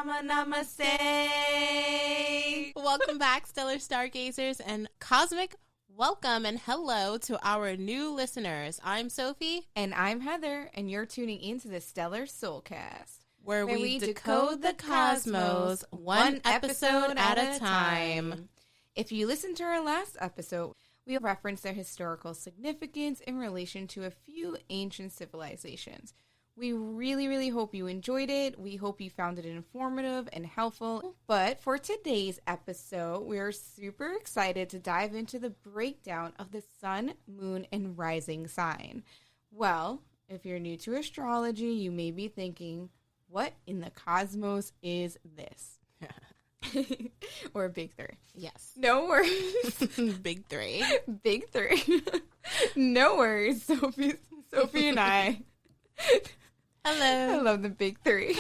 Mama Namaste. Welcome back, Stellar Stargazers, and cosmic welcome and hello to our new listeners. I'm Sophie. And I'm Heather, and you're tuning into the Stellar Soulcast, where we decode the cosmos one episode at a time. If you listened to our last episode, we referenced their historical significance in relation to a few ancient civilizations. We really hope you enjoyed it. We hope you found it informative and helpful. But for today's episode, we're super excited to dive into the breakdown of the sun, moon, and rising sign. Well, if you're new to astrology, you may be thinking, what in the cosmos is this? Or big three. Yes. No worries. Big three. Big three. No worries, Sophie and I. Hello. I love the big three.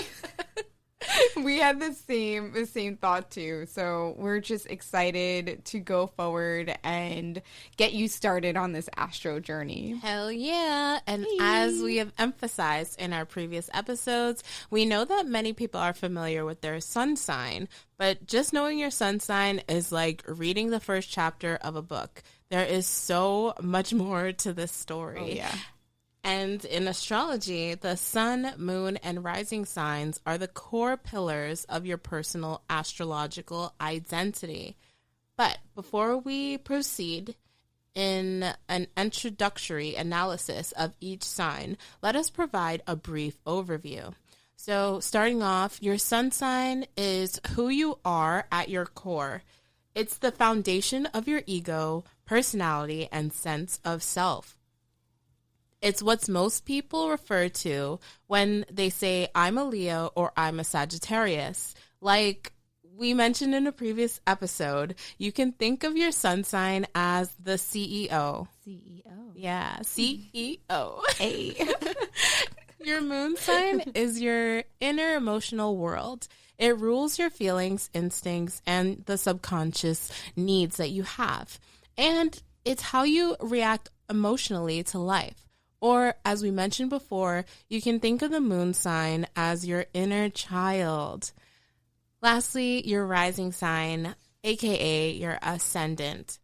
We had the same thought too. So we're just excited to go forward and get you started on this astro journey. Hell yeah. And as we have emphasized in our previous episodes, we know that many people are familiar with their sun sign, but just knowing your sun sign is like reading the first chapter of a book. There is so much more to this story. Oh, yeah. And in astrology, the sun, moon, and rising signs are the core pillars of your personal astrological identity. But before we proceed in an introductory analysis of each sign, let us provide a brief overview. So starting off, your sun sign is who you are at your core. It's the foundation of your ego, personality, and sense of self. It's what most people refer to when they say, I'm a Leo or I'm a Sagittarius. Like we mentioned in a previous episode, you can think of your sun sign as the CEO. CEO. Yeah, CEO. Hey. Your moon sign is your inner emotional world. It rules your feelings, instincts, and the subconscious needs that you have. And it's how you react emotionally to life. Or, as we mentioned before, you can think of the moon sign as your inner child. Lastly, your rising sign, aka your ascendant.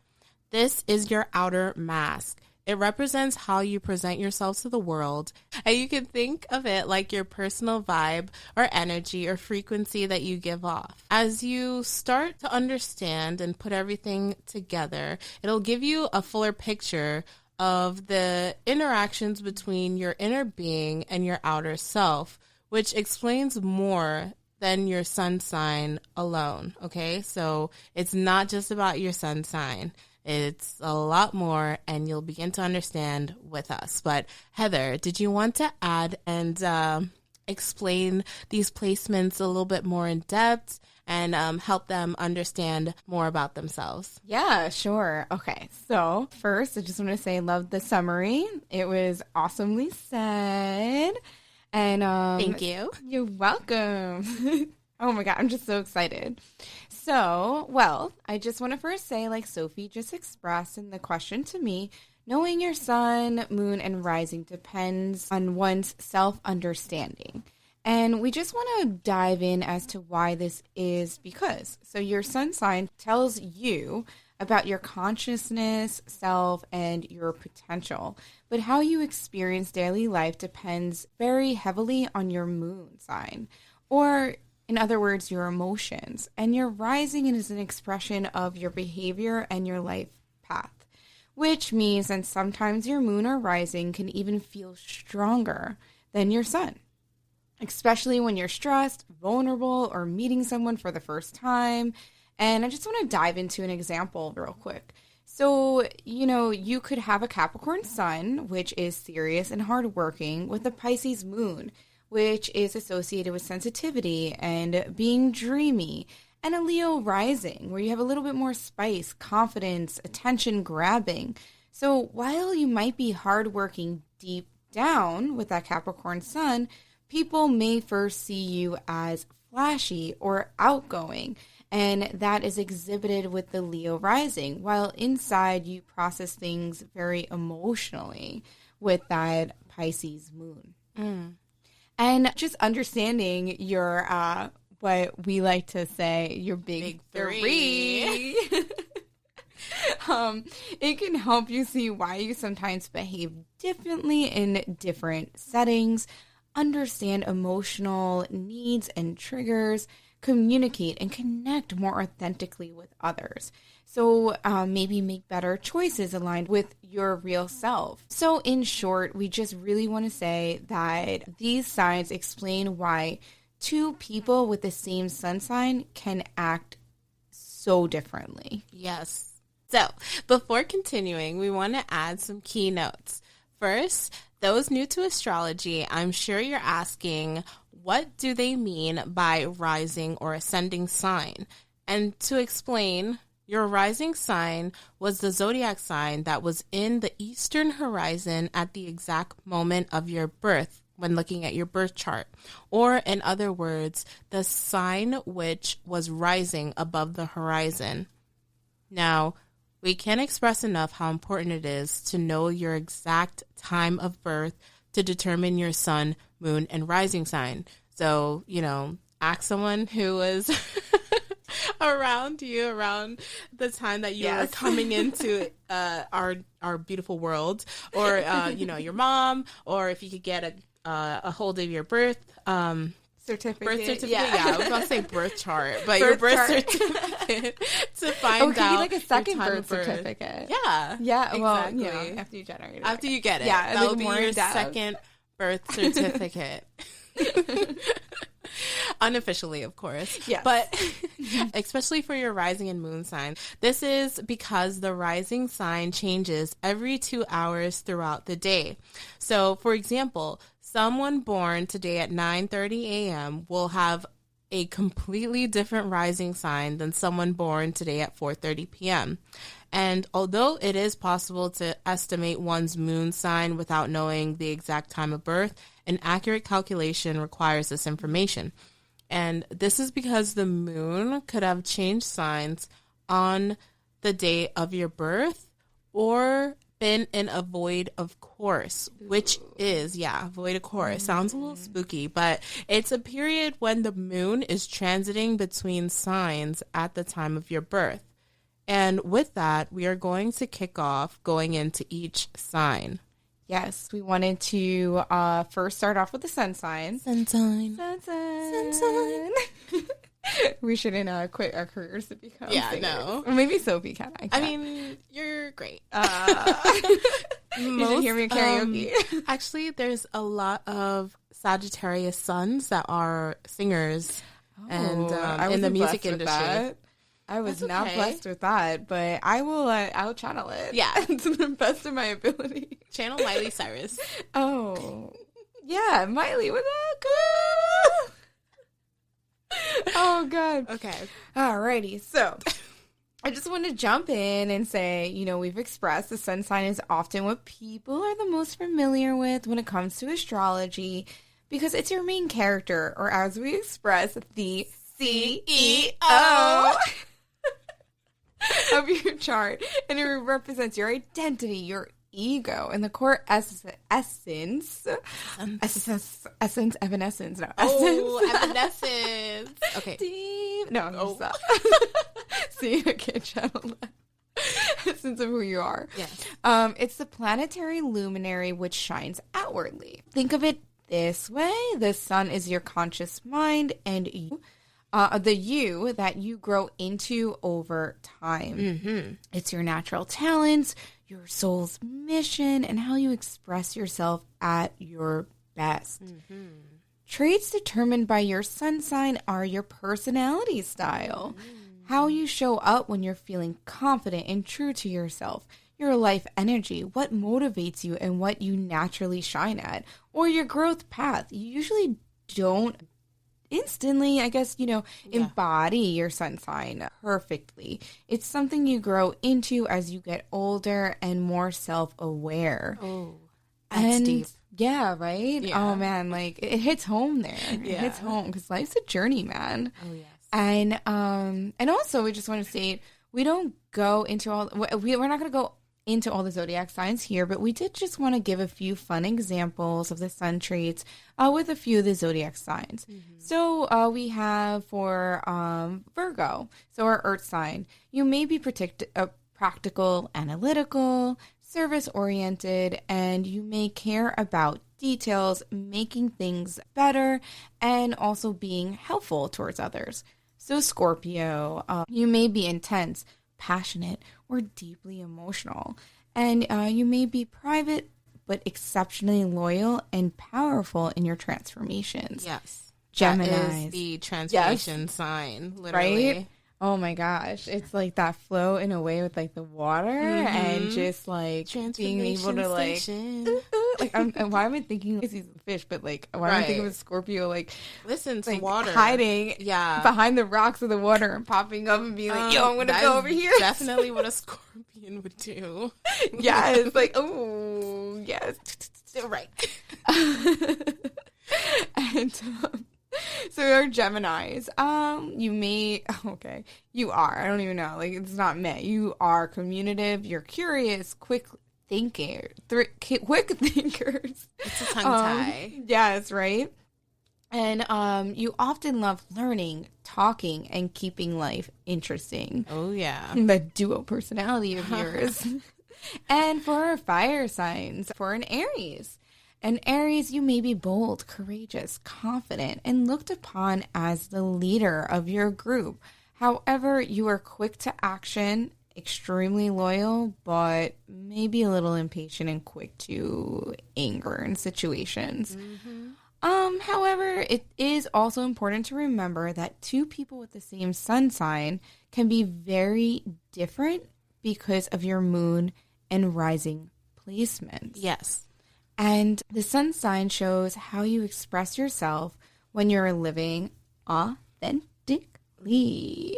This is your outer mask. It represents how you present yourself to the world, and you can think of it like your personal vibe or energy or frequency that you give off. As you start to understand and put everything together, it'll give you a fuller picture of the interactions between your inner being and your outer self, which explains more than your sun sign alone, okay? So it's not just about your sun sign. It's a lot more, and you'll begin to understand with us. But Heather, did you want to add and explain these placements a little bit more in depth and help them understand more about themselves? Yeah, sure. Okay, so first, I just want to say I loved the summary. It was awesomely said. And thank you. You're welcome. Oh my God, I'm just so excited. So, well, I just want to first say, like Sophie just expressed in the question to me, knowing your sun, moon, and rising depends on one's self-understanding. And we just want to dive in as to why this is because. So your sun sign tells you about your consciousness, self, and your potential. But how you experience daily life depends very heavily on your moon sign, or in other words, your emotions. And your rising is an expression of your behavior and your life path, which means that sometimes your moon or rising can even feel stronger than your sun, especially when you're stressed, vulnerable, or meeting someone for the first time. And I just want to dive into an example real quick. So, you could have a Capricorn sun, which is serious and hardworking, with a Pisces moon, which is associated with sensitivity and being dreamy, and a Leo rising, where you have a little bit more spice, confidence, attention grabbing. So while you might be hardworking deep down with that Capricorn sun, people may first see you as flashy or outgoing, and that is exhibited with the Leo rising, while inside you process things very emotionally with that Pisces moon. And just understanding your but we like to say your big three. It can help you see why you sometimes behave differently in different settings, understand emotional needs and triggers, communicate and connect more authentically with others. So maybe make better choices aligned with your real self. So in short, we just really want to say that these signs explain why two people with the same sun sign can act so differently. Yes. So before continuing, we want to add some key notes. First, those new to astrology, I'm sure you're asking, what do they mean by rising or ascending sign? And to explain, your rising sign was the zodiac sign that was in the eastern horizon at the exact moment of your birth when looking at your birth chart. Or in other words, the sign which was rising above the horizon. Now, we can't express enough how important it is to know your exact time of birth to determine your sun, moon, and rising sign. So, ask someone who was around you around the time that you were coming into our beautiful world, or your mom, or if you could get a hold of your birth certificate. Birth certificate, yeah. I was about to say birth chart, but your birth certificate to find out. Like a second birth certificate. Yeah. Yeah, well, exactly. after you generate it. After you get it. Yeah, that will be your second birth certificate. Unofficially, of course. Yes. But especially for your rising and moon sign, this is because the rising sign changes every 2 hours throughout the day. So, for example, someone born today at 9:30 a.m. will have a completely different rising sign than someone born today at 4:30 p.m. And although it is possible to estimate one's moon sign without knowing the exact time of birth, an accurate calculation requires this information. And this is because the moon could have changed signs on the day of your birth or been in a void of course, which is, void of course. Sounds a little spooky, but it's a period when the moon is transiting between signs at the time of your birth. And with that, we are going to kick off going into each sign. Yes, we wanted to first start off with the sun sign. Sun sign. Sun sign. Sun sign. We shouldn't quit our careers to become singers. No. Or maybe Sophie can. I mean, you're great. You should hear me karaoke. Actually, there's a lot of Sagittarius suns that are singers and in the music industry. I was not blessed with that, but I'll channel it. Yeah. To the best of my ability. Channel Miley Cyrus. Oh. Yeah, Miley, what's up, girl? Oh, God. Okay. Alrighty. So, I just want to jump in and say, we've expressed the sun sign is often what people are the most familiar with when it comes to astrology because it's your main character, or as we express, the CEO of your chart. And it represents your identity, your ego, and the core evanescence. Okay. Deep. No, stop. See, I can't channel that. Essence of who you are. Yes. It's the planetary luminary which shines outwardly. Think of it this way. The sun is your conscious mind and you. The you that you grow into over time. Mm-hmm. It's your natural talents, your soul's mission, and how you express yourself at your best. Mm-hmm. Traits determined by your sun sign are your personality style, how you show up when you're feeling confident and true to yourself, your life energy, what motivates you and what you naturally shine at, or your growth path. You usually don't instantly, I guess, embody your sun sign perfectly. It's something you grow into as you get older and more self-aware. Oh, that's deep. Yeah, right? Yeah. Oh, man, it hits home there. It hits home because life's a journey, man. Oh, yes. And also, we just want to state, we don't go into we're not going to go into all the zodiac signs here, but we did just want to give a few fun examples of the sun traits with a few of the zodiac signs. So we have for Virgo, so our earth sign, you may be practical, analytical, service-oriented, and you may care about details, making things better, and also being helpful towards others. So Scorpio, you may be intense, passionate, or deeply emotional. And you may be private, but exceptionally loyal and powerful in your transformations. Yes. Geminis. That is the transformation sign, literally. Right? Oh my gosh. It's like that flow in a way with like the water and just like being able to like, why am I thinking he's a fish, but like, why am I thinking of a Scorpio, like, listen to like water hiding behind the rocks of the water and popping up and being like, yo, I'm going to go over here. Definitely what a scorpion would do. Yes. Like, oh, yes. Right. And, so our Geminis, you are, I don't even know, like it's not me. You are communicative, you're curious, quick thinkers. It's a tongue tie. Yes, right. And you often love learning, talking, and keeping life interesting. Oh, yeah. The dual personality of yours. And for our fire signs, for an Aries. An Aries, you may be bold, courageous, confident, and looked upon as the leader of your group. However, you are quick to action, extremely loyal, but maybe a little impatient and quick to anger in situations. However, it is also important to remember that two people with the same sun sign can be very different because of your moon and rising placements. Yes. And the sun sign shows how you express yourself when you're living authentically. Oh,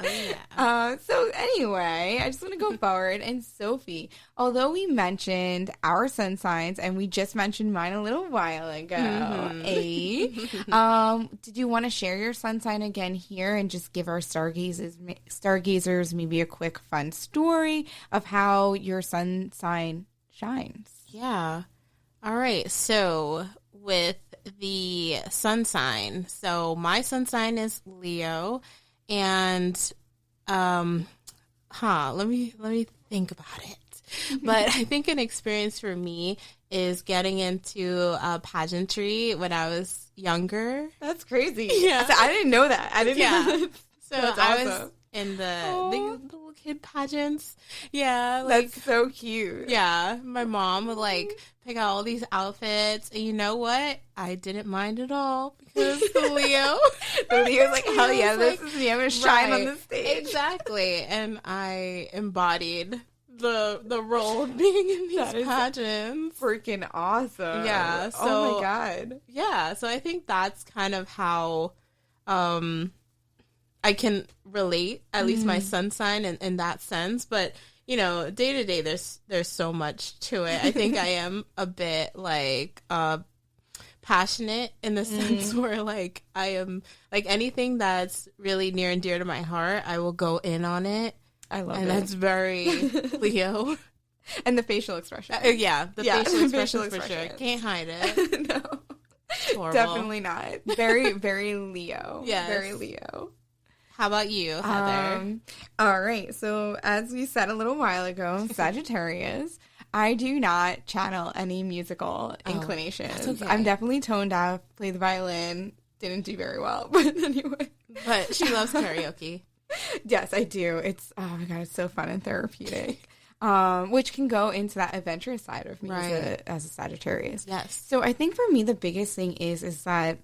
yeah. So anyway, I just want to go forward. And Sophie, although we mentioned our sun signs, and we just mentioned mine a little while ago, did you want to share your sun sign again here and just give our stargazers maybe a quick fun story of how your sun sign shines? Yeah. All right. So with the sun sign, so my sun sign is Leo, and let me think about it. But I think an experience for me is getting into pageantry when I was younger. That's crazy. Yeah. So I didn't know that. I didn't know that. So I was in the little kid pageants. Yeah. Like, that's so cute. Yeah. My mom would like pick out all these outfits. And you know what? I didn't mind at all because the Leo's like, hell yeah, this is me. I'm going to shine on the stage. Exactly. And I embodied the role of being in these pageants. Freaking awesome. Yeah. So, oh my God. Yeah. So I think that's kind of how I can relate, at least my sun sign in that sense. But, you know, day to day, there's so much to it. I think I am a bit like passionate in the sense where like I am like anything that's really near and dear to my heart, I will go in on it. I love it. And that's very Leo. And the facial expression. The facial expression for sure. Can't hide it. No. Horrible. Definitely not. Very, very Leo. Yes. Very Leo. How about you, Heather? All right. So as we said a little while ago, Sagittarius, I do not channel any musical inclinations. That's okay. I'm definitely tone deaf, play the violin, didn't do very well. But anyway. But she loves karaoke. Yes, I do. It's, oh my God, it's so fun and therapeutic. Which can go into that adventurous side of me as a Sagittarius. Yes. So I think for me, the biggest thing is that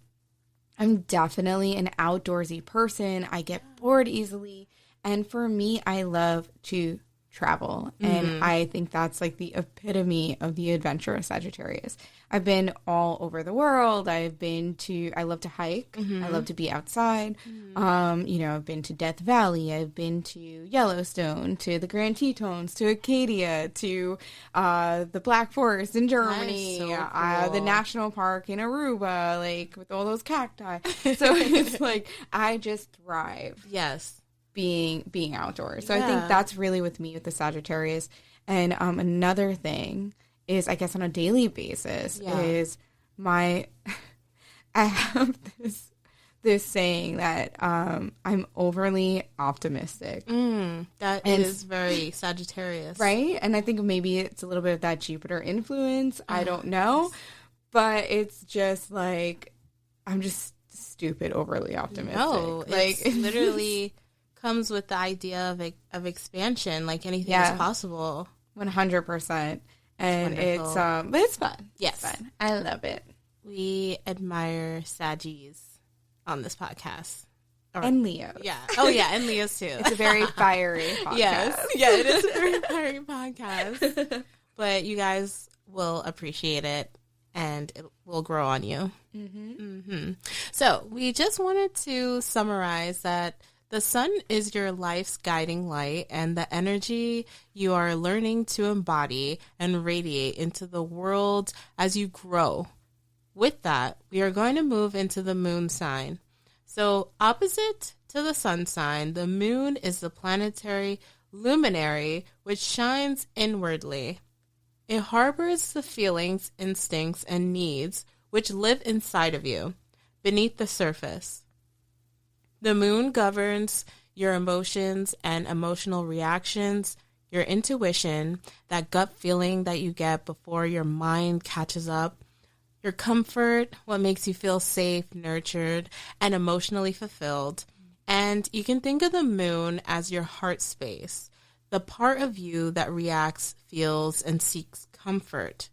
I'm definitely an outdoorsy person. I get bored easily. And for me, I love to travel. And I think that's like the epitome of the adventurous Sagittarius. I've been all over the world. I love to hike. I love to be outside. I've been to Death Valley. I've been to Yellowstone, to the Grand Tetons, to Acadia, to the Black Forest in Germany, so cool. The national park in Aruba, like with all those cacti. So it's like I just thrive. Yes. Being outdoors. So I think that's really with me with the Sagittarius. And another thing is, I guess on a daily basis, is I have this saying that I'm overly optimistic. That is very Sagittarius. Right? And I think maybe it's a little bit of that Jupiter influence. I don't know. But it's just like, I'm just stupid, overly optimistic. No, like, it literally comes with the idea of expansion, like anything is possible. 100%. And it's but it's fun. Yes. It's fun. I love it. We admire Saggies on this podcast. And Leo. Yeah. Oh, yeah. And Leo's too. It's a very fiery podcast. Yes. Yeah, it is a very fiery podcast. But you guys will appreciate it and it will grow on you. So we just wanted to summarize that the sun is your life's guiding light and the energy you are learning to embody and radiate into the world as you grow. With that, we are going to move into the moon sign. So opposite to the sun sign, the moon is the planetary luminary which shines inwardly. It harbors the feelings, instincts, and needs which live inside of you, beneath the surface. The moon governs your emotions and emotional reactions, your intuition, that gut feeling that you get before your mind catches up, your comfort, what makes you feel safe, nurtured, and emotionally fulfilled. And you can think of the moon as your heart space, the part of you that reacts, feels, and seeks comfort.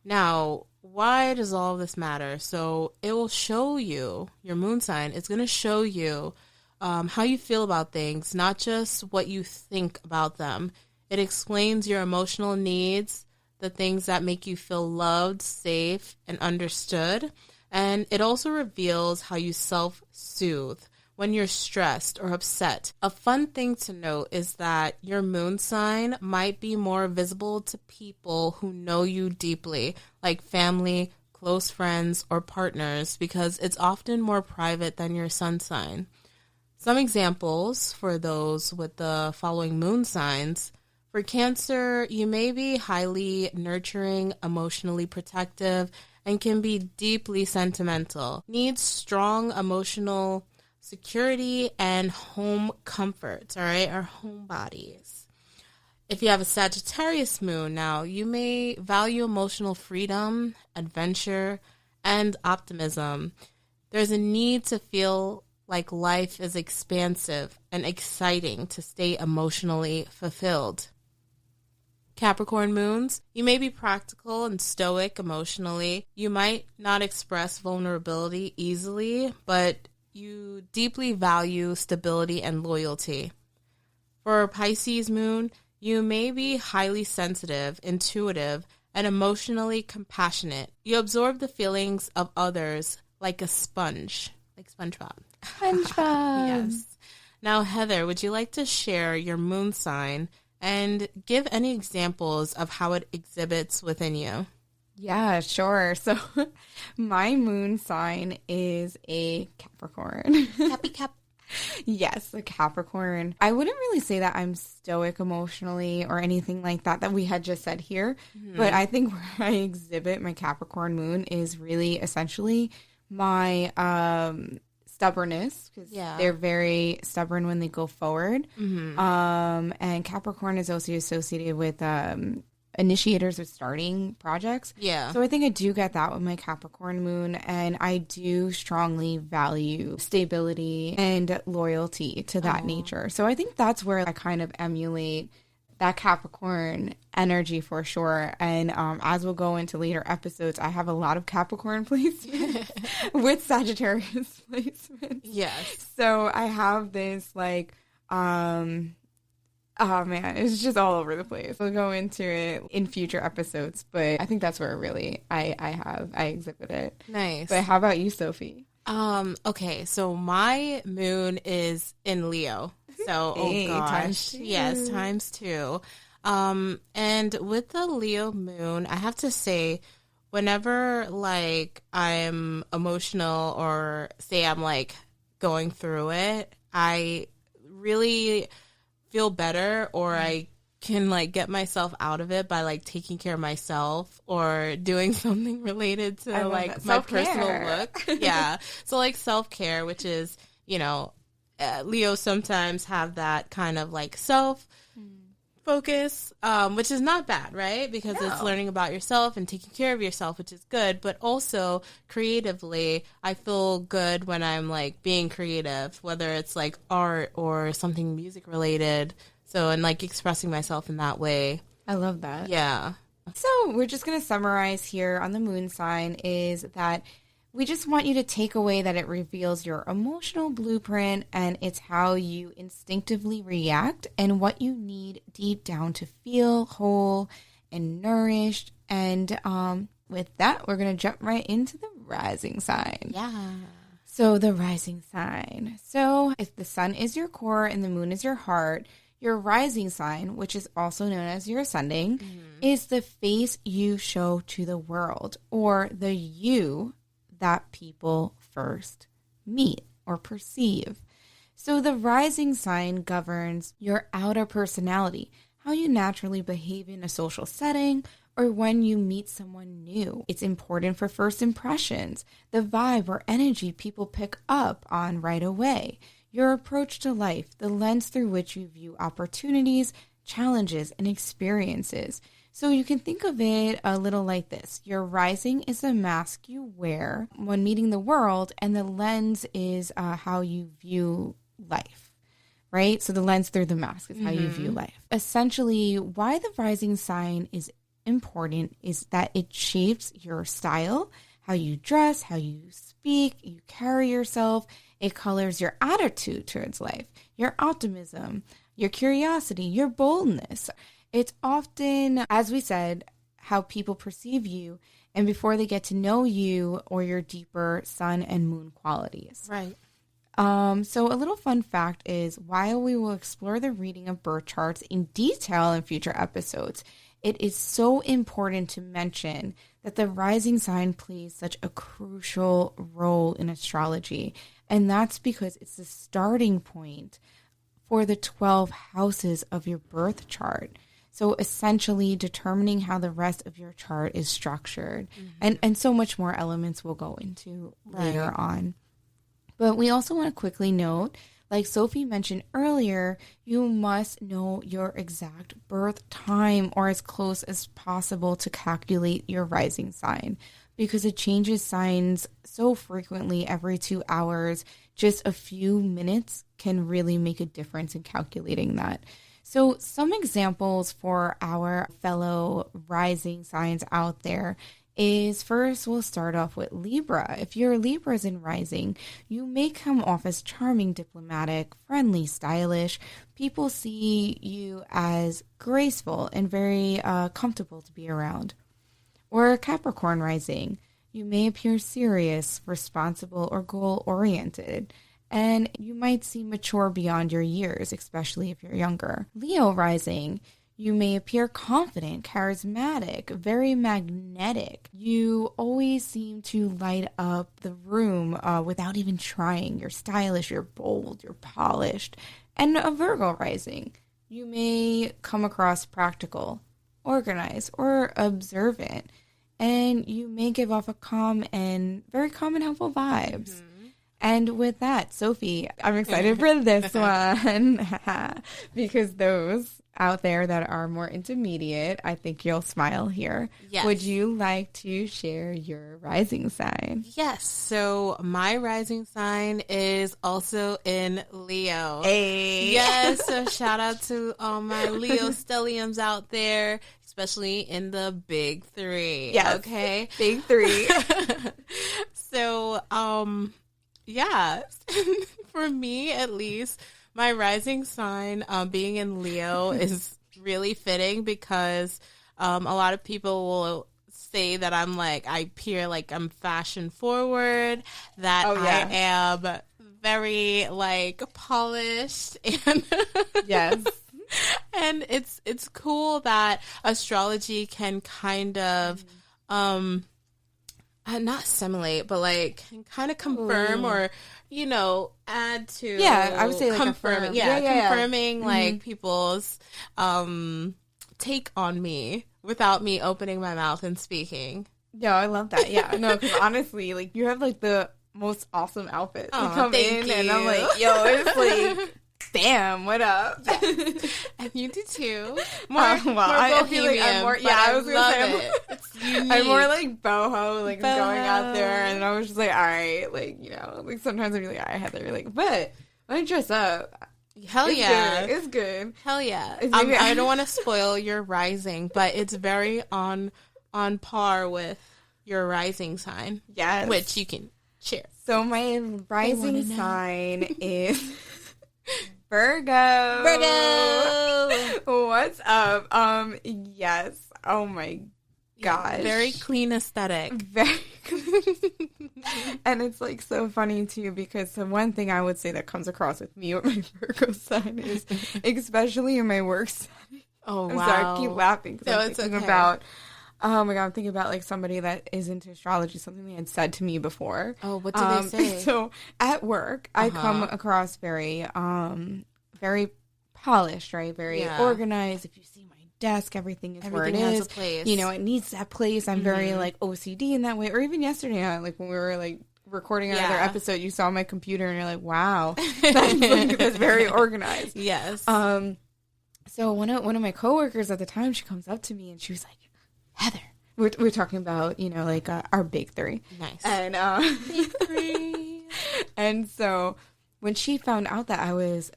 Now, why does all of this matter? So it will show you, your moon sign, it's going to show you how you feel about things, not just what you think about them. It explains your emotional needs, the things that make you feel loved, safe, and understood. And it also reveals how you self-soothe when you're stressed or upset. A fun thing to note is that your moon sign might be more visible to people who know you deeply, like family, close friends, or partners, because it's often more private than your sun sign. Some examples for those with the following moon signs. For Cancer, you may be highly nurturing, emotionally protective, and can be deeply sentimental. Needs strong emotional security and home comfort, all right, our home bodies. If you have a Sagittarius moon now, you may value emotional freedom, adventure, and optimism. There's a need to feel like life is expansive and exciting to stay emotionally fulfilled. Capricorn moons, you may be practical and stoic emotionally. You might not express vulnerability easily, but you deeply value stability and loyalty. For Pisces moon, you may be highly sensitive, intuitive, and emotionally compassionate. You absorb the feelings of others like a sponge, like SpongeBob. SpongeBob. Yes. Now, Heather, would you like to share your moon sign and give any examples of how it exhibits within you? Yeah, sure. So my moon sign is a Capricorn. Happy Cap. Yes, a Capricorn. I wouldn't really say that I'm stoic emotionally or anything like that that we had just said here. But I think where I exhibit my Capricorn moon is really essentially my stubbornness, because they're very stubborn when they go forward. And Capricorn is also associated with initiators with starting projects. Yeah. So I think I do get that with my Capricorn moon, and I do strongly value stability and loyalty to that nature. So I think that's where I kind of emulate that Capricorn energy for sure. And as we'll go into later episodes, I have a lot of Capricorn placements with Sagittarius placements. Yes. So I have this like, oh man, it's just all over the place. We'll go into it in future episodes, but I think that's where really I exhibit it. Nice. But how about you, Sophie? Okay, so my moon is in Leo. So, Hey, oh gosh. times two. Yes, times two. And with the Leo moon, I have to say, whenever like I'm emotional or say I'm like going through it, I really feel better, or I can like get myself out of it by like taking care of myself or doing something related to like my personal look. Yeah. So like self-care, which is, you know, Leo sometimes have that kind of like self focus, which is not bad, right? Because it's learning about yourself and taking care of yourself, which is good. But also creatively, I feel good when I'm like being creative, whether it's like art or something music related. So, and like expressing myself in that way. I love that. Yeah. So we're just going to summarize here on the moon sign is that we just want you to take away that it reveals your emotional blueprint and it's how you instinctively react and what you need deep down to feel whole and nourished. And with that, we're going to jump right into the rising sign. Yeah. So the rising sign. So if the sun is your core and the moon is your heart, your rising sign, which is also known as your ascending, is the face you show to the world or the you that people first meet or perceive. So the rising sign governs your outer personality, how you naturally behave in a social setting or when you meet someone new. It's important for first impressions, the vibe or energy people pick up on right away, your approach to life, the lens through which you view opportunities, challenges, and experiences. So you can think of it a little like this. Your rising is the mask you wear when meeting the world, and the lens is how you view life, right? So the lens through the mask is how you view life. Essentially, why the rising sign is important is that it shapes your style, how you dress, how you speak, you carry yourself. It colors your attitude towards life, your optimism, your curiosity, your boldness. It's often, as we said, how people perceive you and before they get to know you or your deeper sun and moon qualities. Right. So a little fun fact is while we will explore the reading of birth charts in detail in future episodes, it is so important to mention that the rising sign plays such a crucial role in astrology. And that's because it's the starting point for the 12 houses of your birth chart. So essentially determining how the rest of your chart is structured. And so much more elements we'll go into later on. But we also want to quickly note, like Sophie mentioned earlier, you must know your exact birth time or as close as possible to calculate your rising sign because it changes signs so frequently every 2 hours. Just a few minutes can really make a difference in calculating that. So some examples for our fellow rising signs out there is first we'll start off with Libra. If you're Libra's in rising, you may come off as charming, diplomatic, friendly, stylish. People see you as graceful and very comfortable to be around. Or Capricorn rising, you may appear serious, responsible, or goal-oriented. And you might seem mature beyond your years, especially if you're younger. Leo rising, you may appear confident, charismatic, very magnetic. You always seem to light up the room without even trying. You're stylish, you're bold, you're polished. And a Virgo rising, you may come across practical, organized, or observant. And you may give off a very calm and helpful vibes. And with that, Sophie, I'm excited for this one because those out there that are more intermediate, I think you'll smile here. Yes. Would you like to share your rising sign? Yes. So my rising sign is also in Leo. Hey. Yes. So shout out to all my Leo stelliums out there, especially in the big three. Yes. Okay. Big three. So, yeah, for me at least, my rising sign being in Leo is really fitting because a lot of people will say that I appear like I'm fashion forward, that I am very like polished and Yes. And it's cool that astrology can kind of not simulate, but like kind of confirm or, you know, add to. Yeah, I would say like confirming. Confirming like people's take on me without me opening my mouth and speaking. Yeah, I love that. Yeah, no, because honestly, like you have like the most awesome outfits. You come in and I'm like, yo, it's like, damn, what up? Yes. And you do too. I feel like I'm more. Yeah, I was gonna say I'm more like boho, like going out there, and I was just like, all right, like you know, like sometimes I'd be like, all right, Heather, like, but when I dress up. Hell yeah. It's good. Hell yeah. I don't want to spoil your rising, but it's very on par with your rising sign. Yes. Which you can share. So my rising sign is Virgo. What's up? Yes. Oh my gosh. Very clean aesthetic. Very And it's like so funny too, because the one thing I would say that comes across with me with my Virgo sign is, especially in my work setting. Oh, wow. Sorry, I keep laughing because No, I'm thinking about, oh my God, I'm thinking about like somebody that is into astrology, something they had said to me before. Oh, what did they say? So at work, I come across very polished, right? Very organized. If you see my desk, everything is where it is. A place. You know, it needs that place. I'm very like OCD in that way. Or even yesterday, like when we were like recording another episode, you saw my computer and you're like, wow, that's very organized. Yes. So one of my coworkers at the time, she comes up to me and she was like, Heather, we're talking about, you know, like our big three. Nice. And big three. And so when she found out that I was,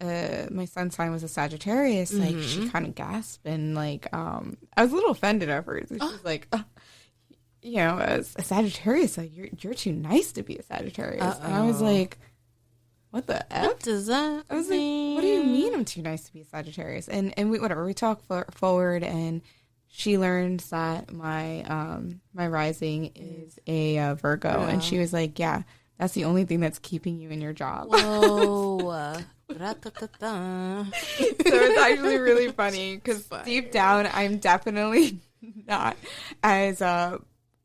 my sun's sign was a Sagittarius, like she kind of gasped and like, I was a little offended at first. She was like, you know, as a Sagittarius, like you're too nice to be a Sagittarius. And I was like, what the F? What does that I was mean? like, what do you mean I'm too nice to be a Sagittarius? And we talk forward, and she learns that my my rising is a Virgo, and she was like, yeah, that's the only thing that's keeping you in your job. Whoa. So it's actually really funny because deep down, I'm definitely not as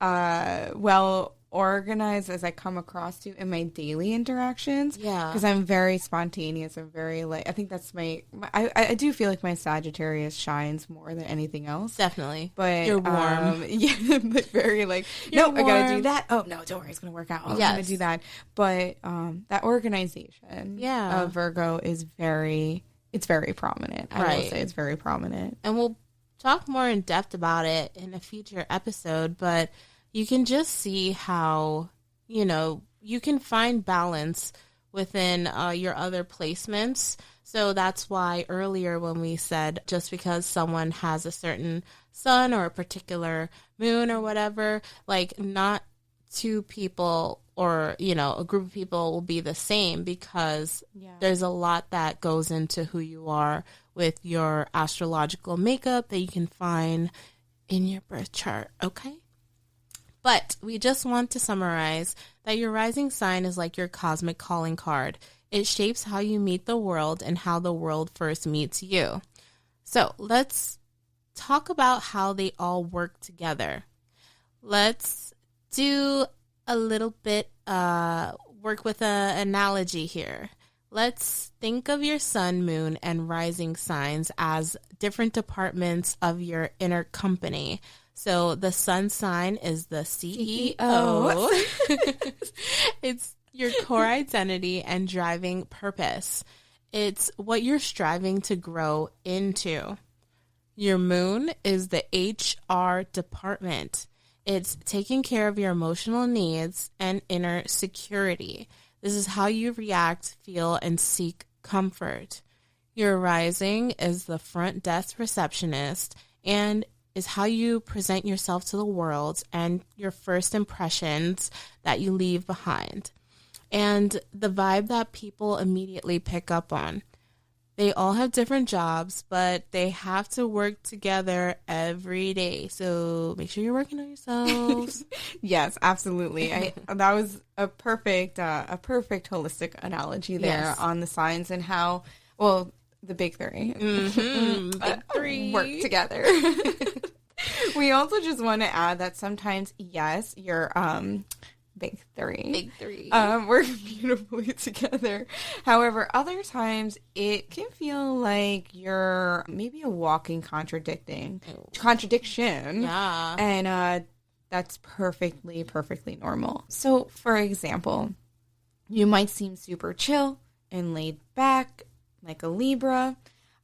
well organized as I come across to in my daily interactions. Yeah. Because I'm very spontaneous. I'm very like, I think that's I do feel like my Sagittarius shines more than anything else. Definitely. But you're warm. Yeah, like very like, no, I gotta do that. Oh no, don't worry, it's gonna work out. I'm gonna do that. But that organization of Virgo is very prominent. I will say it's very prominent. And we'll talk more in depth about it in a future episode, but you can just see how, you know, you can find balance within your other placements. So that's why earlier when we said just because someone has a certain sun or a particular moon or whatever, like not two people or, you know, a group of people will be the same, because there's a lot that goes into who you are with your astrological makeup that you can find in your birth chart. Okay. But we just want to summarize that your rising sign is like your cosmic calling card. It shapes how you meet the world and how the world first meets you. So let's talk about how they all work together. Let's do a little bit, work with an analogy here. Let's think of your sun, moon, and rising signs as different departments of your inner company. So the sun sign is the CEO. It's your core identity and driving purpose. It's what you're striving to grow into. Your moon is the HR department. It's taking care of your emotional needs and inner security. This is how you react, feel, and seek comfort. Your rising is the front desk receptionist and is how you present yourself to the world and your first impressions that you leave behind. And the vibe that people immediately pick up on. They all have different jobs, but they have to work together every day. So make sure you're working on yourselves. Yes, absolutely. That was a perfect holistic analogy there on the signs and how, well, the big three. Big three. Work together. We also just want to add that sometimes, yes, you're big three. Work beautifully together. However, other times it can feel like you're maybe a walking contradiction. Yeah. And that's perfectly normal. So, for example, you might seem super chill and laid back, like a Libra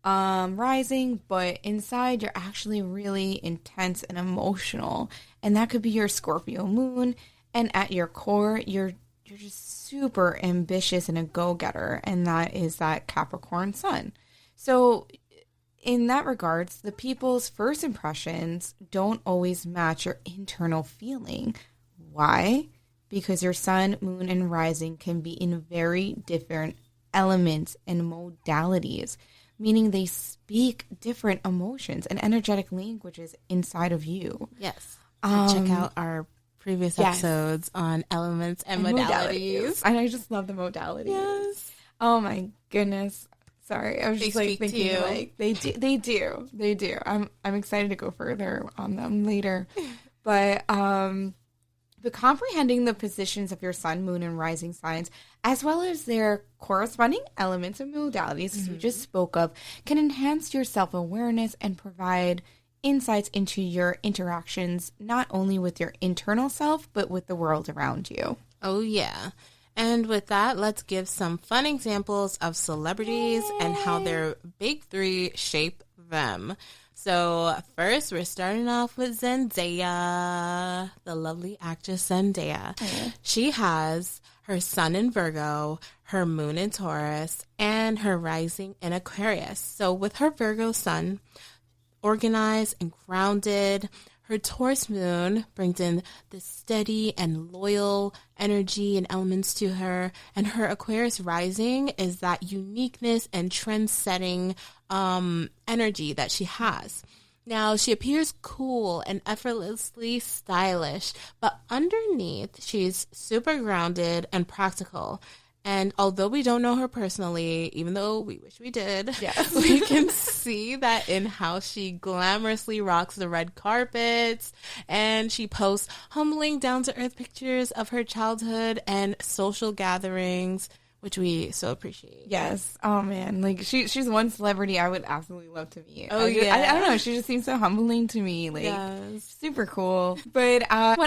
rising, but inside you're actually really intense and emotional. And that could be your Scorpio moon. And at your core, you're just super ambitious and a go-getter, and that is that Capricorn sun. So in that regards, the people's first impressions don't always match your internal feeling. Why? Because your sun, moon, and rising can be in very different elements and modalities, meaning they speak different emotions and energetic languages inside of you. Yes. Check out our previous episodes on elements and modalities. And I just love the modalities. Yes. Oh my goodness. Sorry. I was They just like speak to thinking you. like they do. I'm excited to go further on them later. But comprehending the positions of your sun, moon, and rising signs, as well as their corresponding elements and modalities, as we just spoke of, can enhance your self-awareness and provide insights into your interactions, not only with your internal self, but with the world around you. Oh, yeah. And with that, let's give some fun examples of celebrities and how their big three shape them. So first, we're starting off with Zendaya, the lovely actress Zendaya. She has her sun in Virgo, her moon in Taurus, and her rising in Aquarius. So with her Virgo sun, organized and grounded. Her Taurus moon brings in the steady and loyal energy and elements to her. And her Aquarius rising is that uniqueness and trend-setting energy that she has. Now, she appears cool and effortlessly stylish, but underneath, she's super grounded and practical. And although we don't know her personally, even though we wish we did, yes, we can see that in how she glamorously rocks the red carpets, and she posts humbling, down-to-earth pictures of her childhood and social gatherings, which we so appreciate. Yes. Oh man, like she's one celebrity I would absolutely love to meet. Oh, I don't know. She just seems so humbling to me. Like super cool. But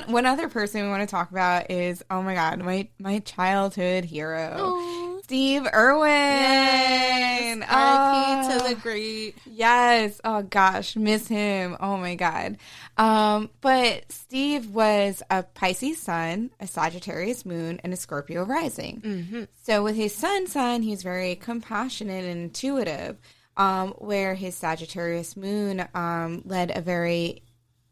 one other person we want to talk about is, oh my god, my childhood hero. Oh. Steve Irwin. Yes. R.I.P. to the great. Yes. Oh gosh, miss him. Oh my god. But Steve was a Pisces sun, a Sagittarius moon, and a Scorpio rising. Mm-hmm. So with his sun sign, he's very compassionate and intuitive, where his Sagittarius moon led a very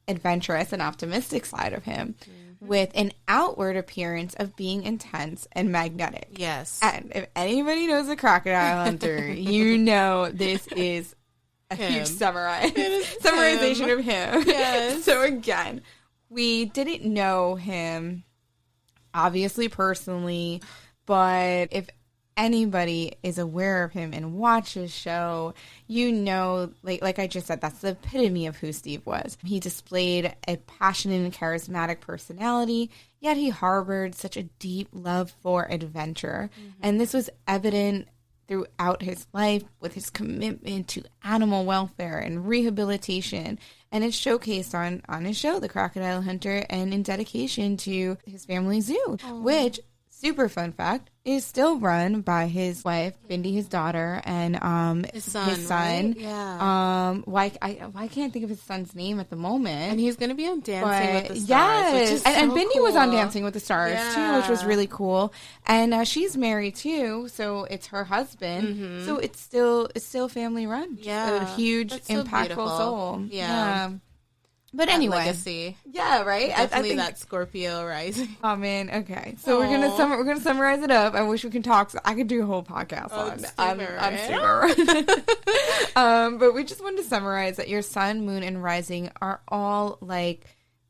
adventurous and optimistic side of him, with an outward appearance of being intense and magnetic. Yes. And if anybody knows a crocodile hunter, you know this is a huge summarization of him. Yes. So again, we didn't know him, obviously personally, but if anybody is aware of him and watch his show, you know, like I just said, that's the epitome of who Steve was. He displayed a passionate and charismatic personality, yet he harbored such a deep love for adventure. And this was evident throughout his life with his commitment to animal welfare and rehabilitation. And it's showcased on his show, The Crocodile Hunter, and in dedication to his family zoo, which, super fun fact, is still run by his wife, Bindi, his daughter, and his son. Right? Yeah. Why I can't think of his son's name at the moment. And he's going to be on Dancing with the Stars. Yes, which is and so Bindi cool. was on Dancing with the Stars too, which was Yeah. really cool. And she's married too, so it's her husband. So it's still family run. Yeah. A huge, That's so impactful beautiful. soul. Yeah. But That anyway, legacy. yeah, right. Definitely I think that Scorpio rising. Oh man, okay. So we're gonna summarize it up. I wish we could talk. So I could do a whole podcast on Steve Steve. But we just wanted to summarize that your sun, moon, and rising are all like,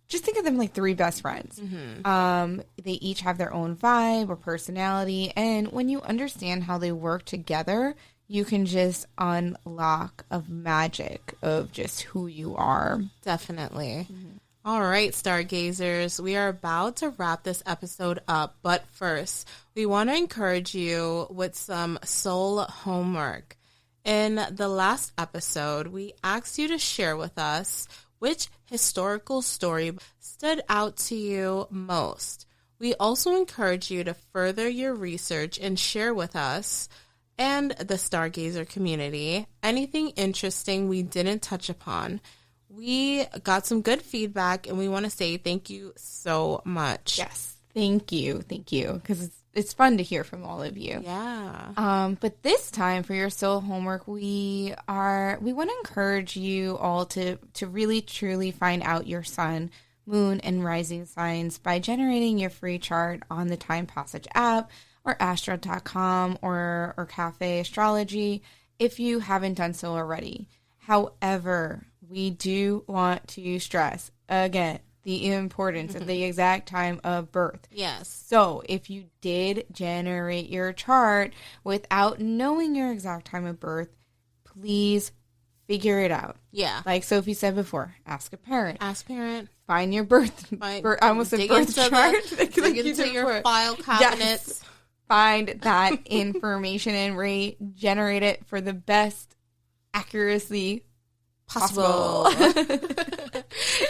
just think of them like three best friends. They each have their own vibe or personality, and when you understand how they work together, you can just unlock of magic of just who you are. Definitely. All right, Stargazers, we are about to wrap this episode up, but first, we want to encourage you with some soul homework. In the last episode, we asked you to share with us which historical story stood out to you most. We also encourage you to further your research and share with us and the Stargazer community anything interesting we didn't touch upon. We got some good feedback, and we want to say thank you so much. Yes, thank you, because it's fun to hear from all of you. Yeah. But this time for your soul homework, we want to encourage you all to really truly find out your sun, moon, and rising signs by generating your free chart on the Time Passage app or astro.com or Cafe Astrology if you haven't done so already. However, we do want to stress, again, the importance of the exact time of birth. Yes. So if you did generate your chart without knowing your exact time of birth, please figure it out. Yeah. Like Sophie said before, ask a parent. Ask parent. Find your birth. I almost said birth chart. Dig into your file cabinets. Yes. Find that information and regenerate it for the best accuracy possible.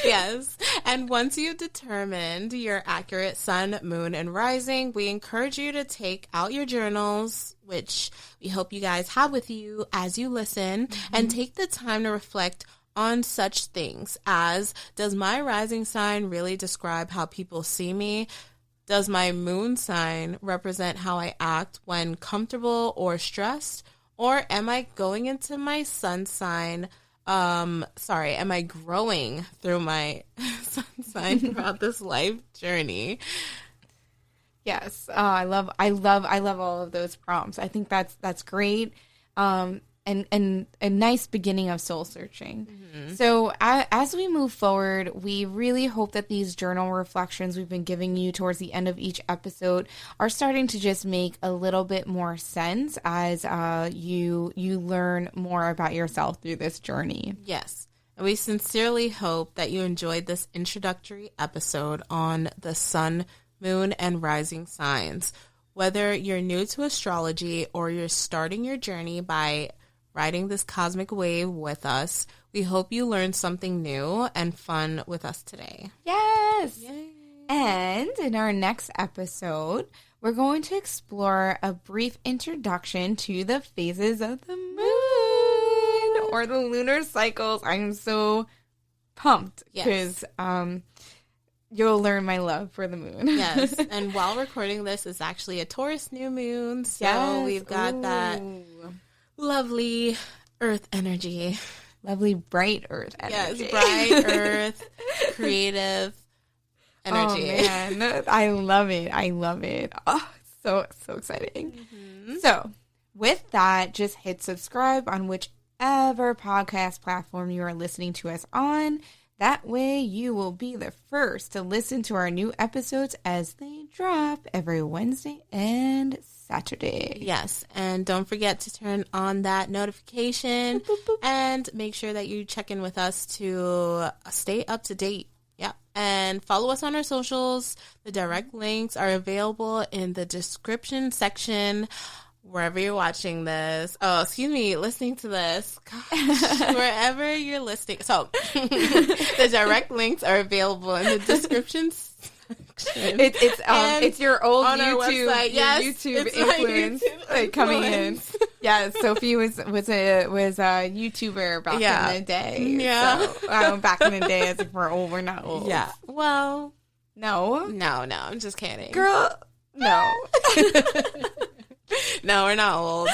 Yes. And once you've determined your accurate sun, moon, and rising, we encourage you to take out your journals, which we hope you guys have with you as you listen, and take the time to reflect on such things as, does my rising sign really describe how people see me? Does my moon sign represent how I act when comfortable or stressed? Or am I going into my sun sign? Am I growing through my sun sign throughout this life journey? Yes. I love all of those prompts. I think that's great. And a nice beginning of soul searching. So as we move forward, we really hope that these journal reflections we've been giving you towards the end of each episode are starting to just make a little bit more sense as you learn more about yourself through this journey. Yes. And we sincerely hope that you enjoyed this introductory episode on the sun, moon, and rising signs. Whether you're new to astrology or you're starting your journey by riding this cosmic wave with us, we hope you learned something new and fun with us today. Yes! Yay. And in our next episode, we're going to explore a brief introduction to the phases of the moon or the lunar cycles. I'm so pumped because you'll learn my love for the moon. Yes, and while recording this is actually a Taurus new moon, so we've got that lovely earth energy. Lovely bright earth energy. Yes, bright earth, creative energy. Oh, man. I love it. Oh, so exciting. So, with that, just hit subscribe on whichever podcast platform you are listening to us on. That way, you will be the first to listen to our new episodes as they drop every Wednesday and Saturday. Yes, and don't forget to turn on that notification and make sure that you check in with us to stay up to date. Yeah, and follow us on our socials. The direct links are available in the description section. Wherever you're watching this, listening to this, gosh, wherever you're listening. So, the direct links are available in the description section. It's your old on our YouTube, website. Yes, YouTube influence coming in. Yeah, Sophie was a YouTuber back in the day. Yeah, so, back in the day, as if we're not old. Yeah, well, no, I'm just kidding, girl. No. No, we're not old.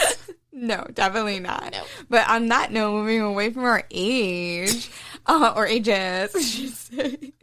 No, definitely not. No. But on that note, moving away from our age, or ages, I should say,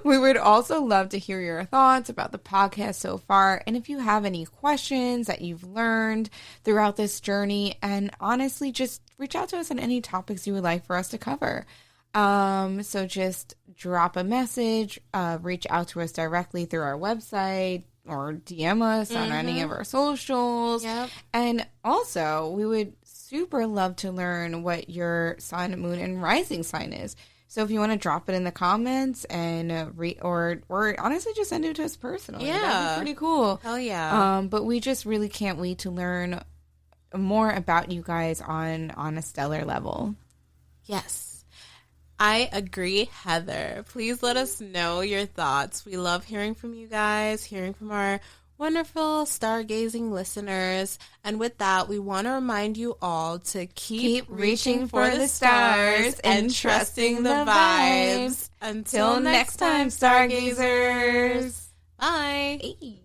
we would also love to hear your thoughts about the podcast so far. And if you have any questions that you've learned throughout this journey, and honestly, just reach out to us on any topics you would like for us to cover. So just drop a message, reach out to us directly through our website, or DM us on any of our socials. Yep. And also, we would super love to learn what your sun, moon, and rising sign is. So if you want to drop it in the comments and or honestly just send it to us personally. Yeah. That'd be pretty cool. Hell yeah. But we just really can't wait to learn more about you guys on a stellar level. Yes. I agree, Heather. Please let us know your thoughts. We love hearing from you guys, hearing from our wonderful stargazing listeners. And with that, we want to remind you all to keep reaching for the stars and trusting the vibes. Until next time, stargazers. Bye. Hey.